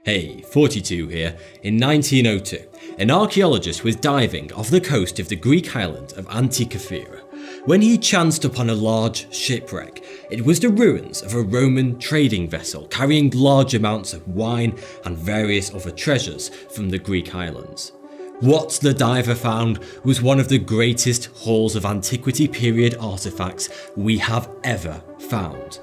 Hey, 42 here. In 1902, an archaeologist was diving off the coast of the Greek island of Antikythera when he chanced upon a large shipwreck. It was the ruins of a Roman trading vessel carrying large amounts of wine and various other treasures from the Greek islands. What the diver found was one of the greatest hauls of antiquity period artifacts we have ever found.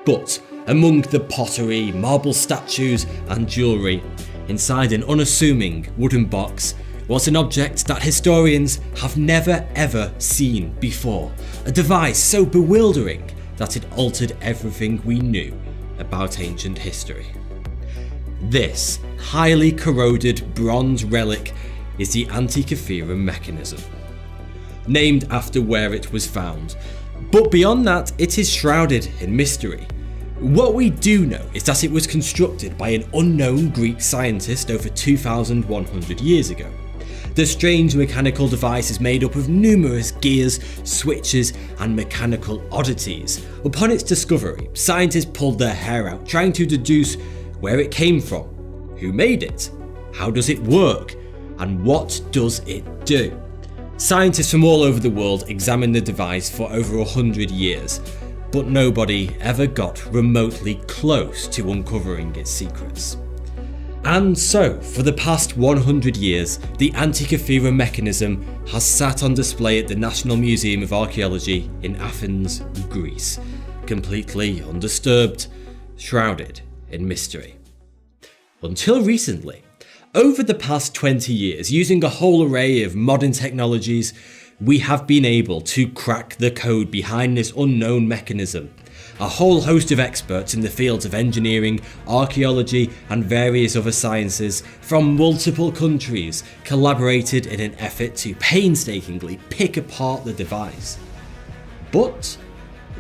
But among the pottery, marble statues and jewellery, inside an unassuming wooden box, was an object that historians have never ever seen before. A device so bewildering that it altered everything we knew about ancient history. This highly corroded bronze relic is the Antikythera mechanism, named after where it was found. But beyond that, it is shrouded in mystery. What we do know is that it was constructed by an unknown Greek scientist over 2,100 years ago. The strange mechanical device is made up of numerous gears, switches and mechanical oddities. Upon its discovery, scientists pulled their hair out trying to deduce where it came from, who made it, how does it work, and what does it do. Scientists from all over the world examined the device for over 100 years, but nobody ever got remotely close to uncovering its secrets. And so, for the past 100 years, the Antikythera mechanism has sat on display at the National Museum of Archaeology in Athens, Greece, completely undisturbed, shrouded in mystery. Until recently. Over the past 20 years, using a whole array of modern technologies, we have been able to crack the code behind this unknown mechanism. A whole host of experts in the fields of engineering, archaeology and various other sciences from multiple countries collaborated in an effort to painstakingly pick apart the device. But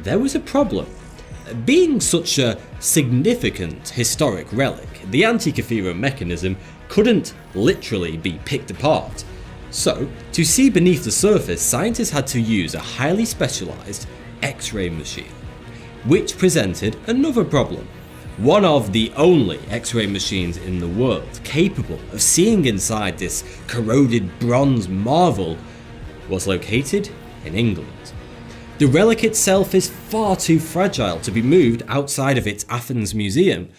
there was a problem. Being such a significant historic relic, the Antikythera mechanism couldn't literally be picked apart. So, to see beneath the surface, scientists had to use a highly specialised X-ray machine, which presented another problem. One of the only X-ray machines in the world capable of seeing inside this corroded bronze marvel was located in England. The relic itself is far too fragile to be moved outside of its Athens museum,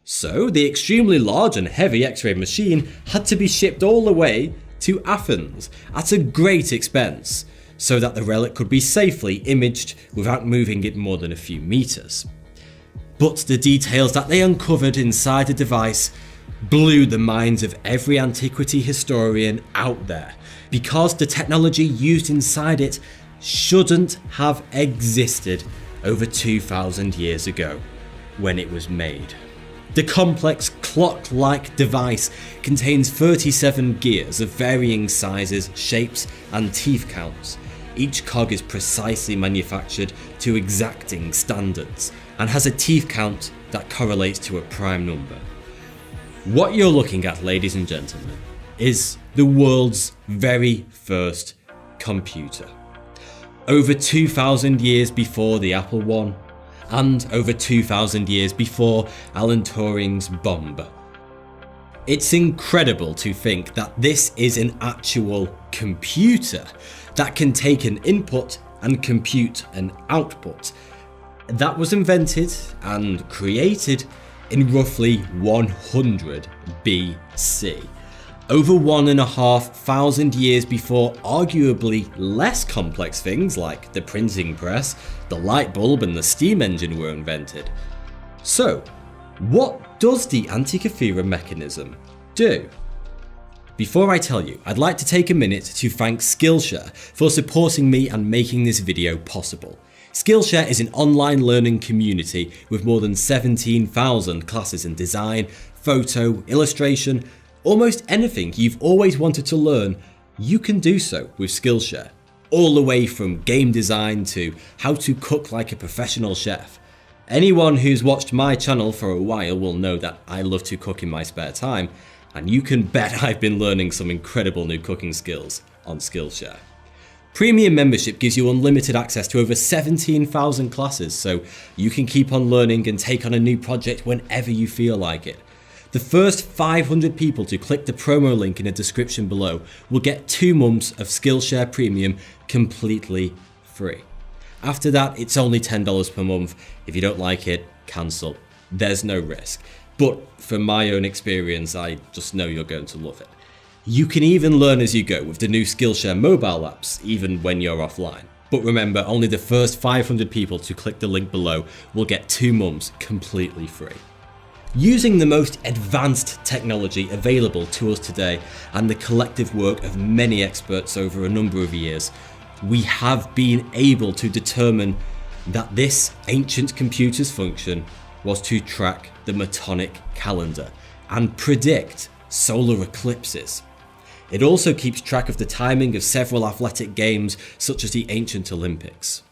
so the extremely large and heavy X-ray machine had to be shipped all the way to Athens at a great expense, so that the relic could be safely imaged without moving it more than a few meters. But the details that they uncovered inside the device blew the minds of every antiquity historian out there, because the technology used inside it shouldn't have existed over 2,000 years ago when it was made. The complex clock-like device contains 37 gears of varying sizes, shapes and teeth counts. Each cog is precisely manufactured to exacting standards and has a teeth count that correlates to a prime number. What you're looking at, ladies and gentlemen, is the world's very first computer. Over 2,000 years before the Apple I, and over 2,000 years before Alan Turing's bomb. It's incredible to think that this is an actual computer that can take an input and compute an output. That was invented and created in roughly 100 BC. Over 1,500 years before arguably less complex things like the printing press, the light bulb and the steam engine were invented. So, what does the Antikythera mechanism do? Before I tell you, I'd like to take a minute to thank Skillshare for supporting me and making this video possible. Skillshare is an online learning community with more than 17,000 classes in design, photo, illustration. Almost anything you've always wanted to learn, you can do so with Skillshare. All the way from game design to how to cook like a professional chef. Anyone who's watched my channel for a while will know that I love to cook in my spare time, and you can bet I've been learning some incredible new cooking skills on Skillshare. Premium membership gives you unlimited access to over 17,000 classes, so you can keep on learning and take on a new project whenever you feel like it. The first 500 people to click the promo link in the description below will get 2 months of Skillshare Premium completely free. After that, it's only $10 per month. If you don't like it, cancel. There's no risk. But from my own experience, I just know you're going to love it. You can even learn as you go with the new Skillshare mobile apps, even when you're offline. But remember, only the first 500 people to click the link below will get 2 months completely free. Using the most advanced technology available to us today and the collective work of many experts over a number of years, we have been able to determine that this ancient computer's function was to track the Metonic calendar and predict solar eclipses. It also keeps track of the timing of several athletic games such as the ancient Olympics.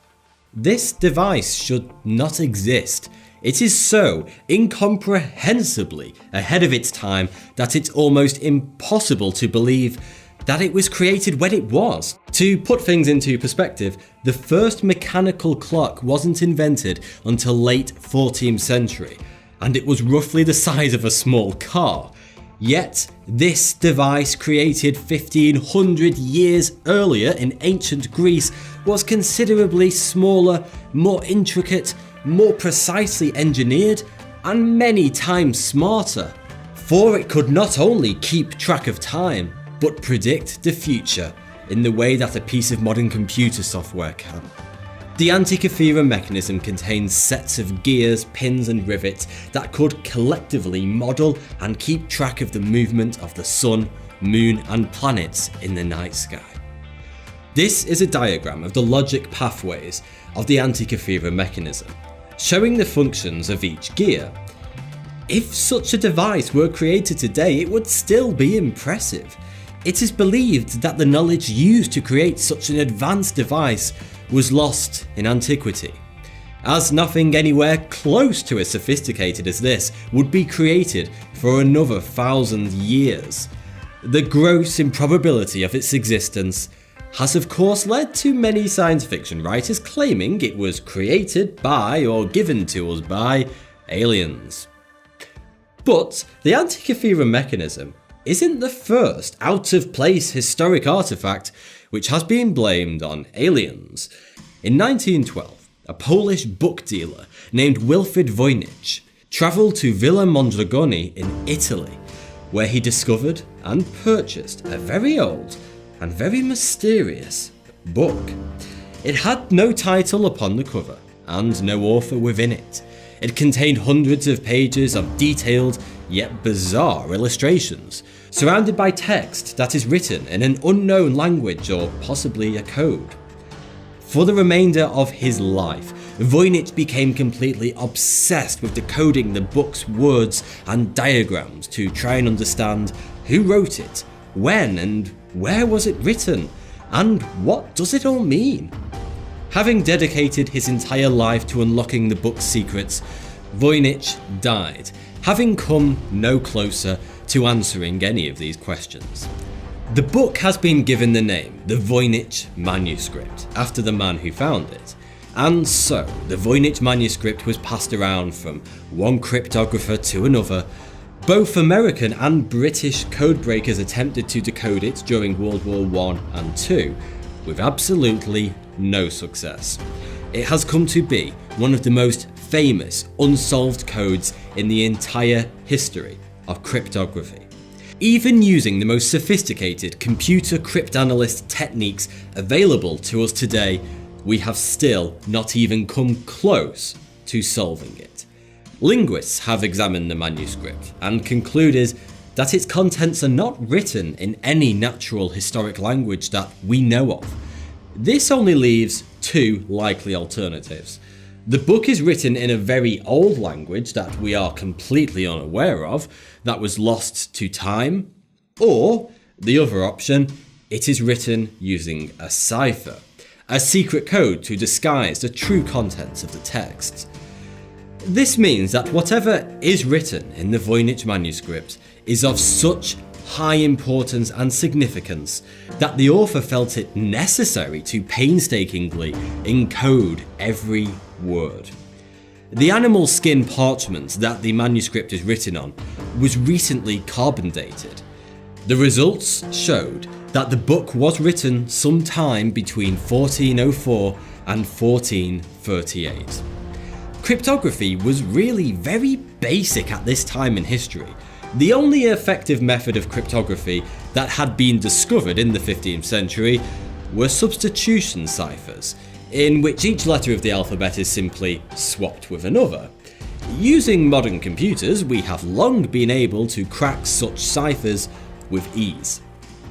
This device should not exist. It is so incomprehensibly ahead of its time that it's almost impossible to believe that it was created when it was. To put things into perspective, the first mechanical clock wasn't invented until late 14th century, and it was roughly the size of a small car. Yet, this device created 1500 years earlier in ancient Greece was considerably smaller, more intricate, more precisely engineered, and many times smarter. For it could not only keep track of time, but predict the future in the way that a piece of modern computer software can. The Antikythera mechanism contains sets of gears, pins and rivets that could collectively model and keep track of the movement of the sun, moon and planets in the night sky. This is a diagram of the logic pathways of the Antikythera mechanism, showing the functions of each gear. If such a device were created today, it would still be impressive. It is believed that the knowledge used to create such an advanced device was lost in antiquity, as nothing anywhere close to as sophisticated as this would be created for another 1,000 years. The gross improbability of its existence has of course led to many science fiction writers claiming it was created by or given to us by aliens. But the Antikythera mechanism isn't the first out-of-place historic artifact which has been blamed on aliens. In 1912, a Polish book dealer named Wilfrid Voynich travelled to Villa Mondragone in Italy, where he discovered and purchased a very old and very mysterious book. It had no title upon the cover and no author within it. It contained hundreds of pages of detailed yet bizarre illustrations, surrounded by text that is written in an unknown language or possibly a code. For the remainder of his life, Voynich became completely obsessed with decoding the book's words and diagrams to try and understand who wrote it, when and where was it written, and what does it all mean. Having dedicated his entire life to unlocking the book's secrets, Voynich died, having come no closer to answering any of these questions. The book has been given the name the Voynich manuscript, after the man who found it, and so the Voynich manuscript was passed around from one cryptographer to another. Both American and British codebreakers attempted to decode it during World War I and II, with absolutely no success. It has come to be one of the most famous unsolved codes in the entire history of cryptography. Even using the most sophisticated computer cryptanalyst techniques available to us today, we have still not even come close to solving it. Linguists have examined the manuscript and concluded that its contents are not written in any natural historic language that we know of. This only leaves 2 likely alternatives. The book is written in a very old language that we are completely unaware of, that was lost to time, or the other option, it is written using a cipher, a secret code to disguise the true contents of the text. This means that whatever is written in the Voynich manuscript is of such high importance and significance that the author felt it necessary to painstakingly encode every word. The animal skin parchment that the manuscript is written on was recently carbon dated. The results showed that the book was written sometime between 1404 and 1438. Cryptography was really very basic at this time in history. The only effective method of cryptography that had been discovered in the 15th century were substitution ciphers, in which each letter of the alphabet is simply swapped with another. Using modern computers, we have long been able to crack such ciphers with ease.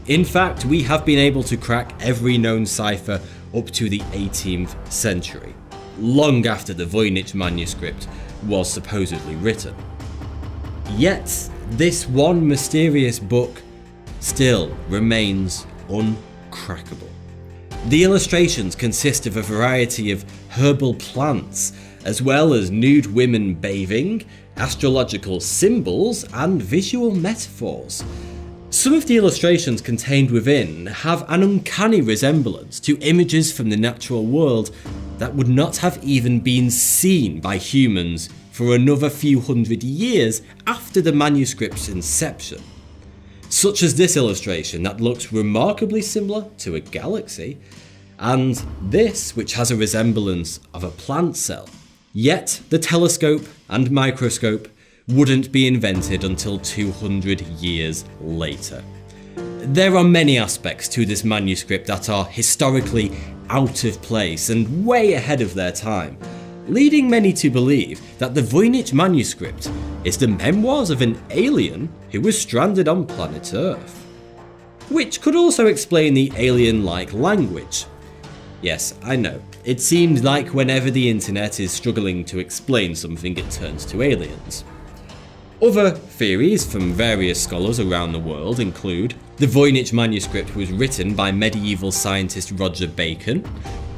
In fact, we have been able to crack every known cipher up to the 18th century, long after the Voynich manuscript was supposedly written. Yet, this one mysterious book still remains uncrackable. The illustrations consist of a variety of herbal plants, as well as nude women bathing, astrological symbols, and visual metaphors. Some of the illustrations contained within have an uncanny resemblance to images from the natural world that would not have even been seen by humans for another few hundred years after the manuscript's inception. Such as this illustration that looks remarkably similar to a galaxy, and this which has a resemblance of a plant cell. Yet the telescope and microscope wouldn't be invented until 200 years later. There are many aspects to this manuscript that are historically out of place and way ahead of their time, leading many to believe that the Voynich manuscript is the memoirs of an alien who was stranded on planet Earth. Which could also explain the alien-like language. Yes, I know, it seems like whenever the internet is struggling to explain something, it turns to aliens. Other theories from various scholars around the world include the Voynich manuscript was written by medieval scientist Roger Bacon,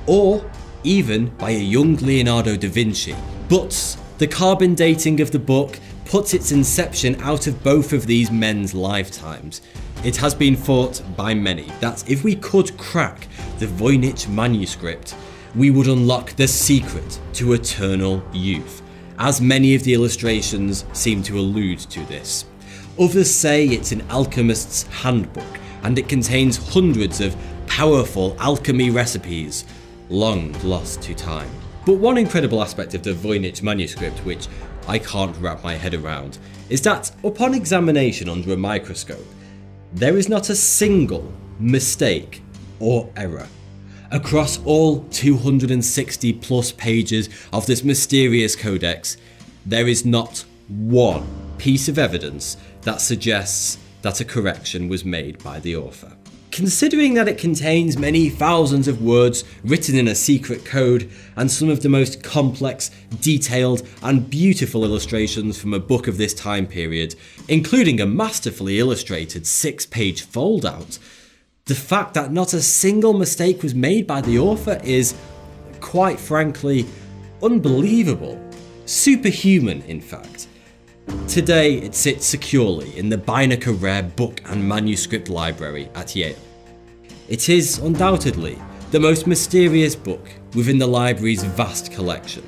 or even by a young Leonardo da Vinci. But the carbon dating of the book puts its inception out of both of these men's lifetimes. It has been thought by many that if we could crack the Voynich manuscript, we would unlock the secret to eternal youth, as many of the illustrations seem to allude to this. Others say it's an alchemist's handbook, and it contains hundreds of powerful alchemy recipes, long lost to time. But one incredible aspect of the Voynich manuscript, which I can't wrap my head around, is that upon examination under a microscope, there is not a single mistake or error. Across all 260 plus pages of this mysterious codex, there is not one piece of evidence that suggests that a correction was made by the author. Considering that it contains many thousands of words written in a secret code and some of the most complex, detailed and beautiful illustrations from a book of this time period, including a masterfully illustrated 6-page fold-out, the fact that not a single mistake was made by the author is, quite frankly, unbelievable. Superhuman, in fact. Today, it sits securely in the Beinecke Rare Book and Manuscript Library at Yale. It is undoubtedly the most mysterious book within the library's vast collection.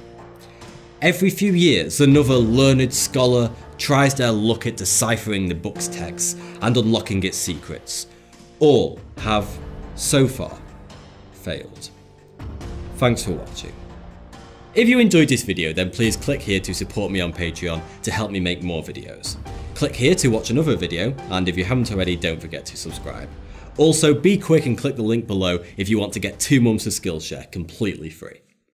Every few years, another learned scholar tries their luck at deciphering the book's text and unlocking its secrets. All have, so far, failed. Thanks for watching. If you enjoyed this video, then please click here to support me on Patreon to help me make more videos. Click here to watch another video, and if you haven't already, don't forget to subscribe. Also, be quick and click the link below if you want to get 2 months of Skillshare completely free.